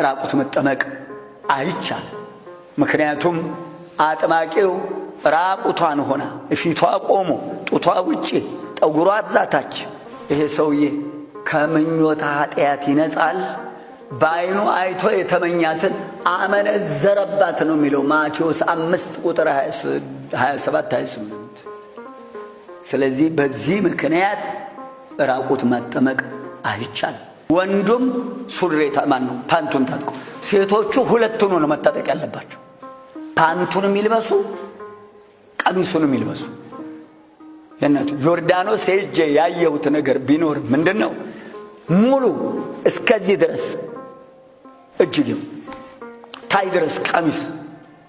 ራቁት መጠመቅ አይቻል። ምክንያቱም አጥማቂው ራቁቷን ሆና እፊቷ ቆሞ ጡቷ ውጪ ጠጉሯ ዛታች ይሄ ሰውዬ ከምኞታ ኃጢአት ይነጻል። በዓይኑ አይቶ የተመኛትን አመነዘረባት ነው የሚለው ማቴዎስ 5 ቁጥር 27 28። ስለዚህ በዚህ ምክንያት ራቁት መጠመቅ አይቻልም። ወንዱም ሱሬታ ማን ነው ፓንቱን ታጥቆ፣ ሴቶቹ ሁለቱን ነው መታጠቅ ያለባቸው። ፓንቱንም ይልበሱ ቀሚሱንም ይልበሱ። የናቱ ዮርዳኖስ ሄጄ ያየሁት ነገር ቢኖር ምንድነው ሙሉ እስከዚህ ድረስ እጅግም ታይ ድረስ ቀሚስ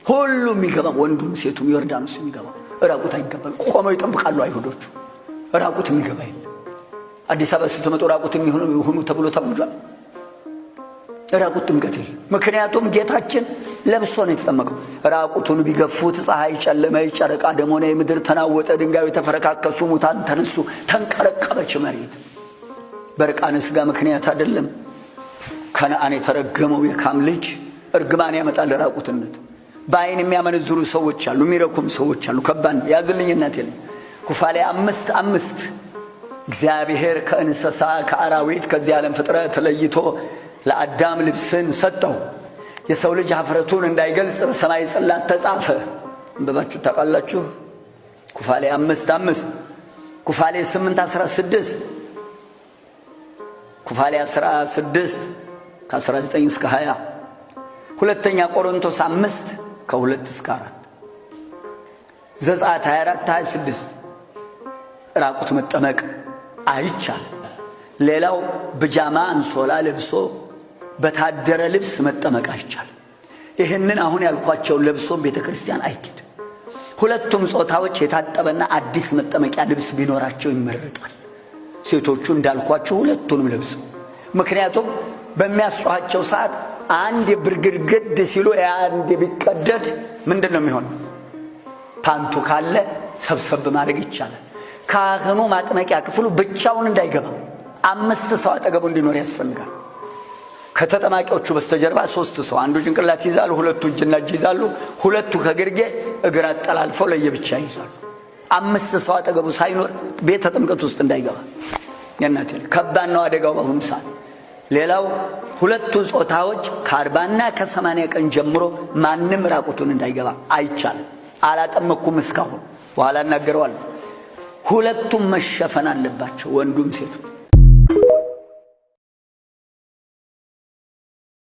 ሁሉ የሚገባ ወንዱም ሴቱም ዮርዳኖስ የሚገባ ራቁት አይገባል። ቆመው ይጠብቃሉ አይሁዶቹ። ራቁት የሚገባ የለም። አዲስ አበባ ስትመጡ ራቁት የሚሆኑ ተብሎ ታውጇል። ራቁት ጥምቀት የለም። ምክንያቱም ጌታችን ለብሶ ነው የተጠመቀው። ራቁቱን ቢገፉት ፀሐይ ጨለመ፣ ጨረቃ ደም ሆነ፣ ምድር ተናወጠ፣ ድንጋዩ ተፈረካከሱ፣ ሙታን ተነሱ፣ ተንቀረቀበች መሬት። በርቃነ ሥጋ ምክንያት አይደለም። ከነአን የተረገመው የካም ልጅ እርግማን ያመጣል ራቁትነት። በዓይን የሚያመነዝሩ ሰዎች አሉ፣ የሚረኩም ሰዎች አሉ። ከባድ ያዝልኝ እናት የለም። ኩፋሌ 5:5 እግዚአብሔር ከእንስሳ ከአራዊት ከዚህ ዓለም ፍጥረት ለይቶ ለአዳም ልብስን ሰጠው፣ የሰው ልጅ ኀፍረቱን እንዳይገልጽ በሰማይ ጽላት ተጻፈ። እንበባችሁ ታውቃላችሁ። ኩፋሌ 5:5 ኩፋሌ 8:16 ኩፋሌ 16 ከ19 እስከ 20 ሁለተኛ ቆሮንቶስ 5 ከ2 እስከ 4 ዘጸአት 24:26 ራቁት መጠመቅ አይቻል። ሌላው ብጃማ አንሶላ ለብሶ በታደረ ልብስ መጠመቅ አይቻል። ይህንን አሁን ያልኳቸው ለብሶ ቤተክርስቲያን አይኬድ። ሁለቱም ጾታዎች የታጠበና አዲስ መጠመቂያ ልብስ ቢኖራቸው ይመረጣል። ሴቶቹ እንዳልኳቸው ሁለቱንም ለብሰው፣ ምክንያቱም በሚያስጨዋቸው ሰዓት አንድ ብርግድግድ ሲሉ አንድ ቢቀደድ ምንድነው የሚሆነው? ፓንቱ ካለ ሰብሰብ ማድረግ ይቻላል። ካህኑ ማጥመቂያ ክፍሉ ብቻውን እንዳይገባ 5 ሰው አጠገቡ እንዲኖር ያስፈልጋል። ከተጠማቂዎቹ በስተጀርባ 3 ሰው፣ አንዱ ጭንቅላት ይዛሉ፣ ሁለቱ እጅና እጅ ይዛሉ፣ ሁለቱ ከግርጌ እግር አጠላልፈው ለየብቻ ይዛሉ። 5 ሰው አጠገቡ ሳይኖር ቤተ ጥምቀት ውስጥ እንዳይገባ። የናቴ ከባድ ነው አደጋው በአሁኑ ሰዓት። ሌላው ሁለቱ ጾታዎች ከ40 እና ከ80 ቀን ጀምሮ ማንም ራቁቱን እንዳይገባ አይቻልም። አላጠመኩም እስካሁን፣ በኋላ እናገረዋለሁ። ሁለቱም መሸፈን አለባቸው፣ ወንዱም ሴቱ።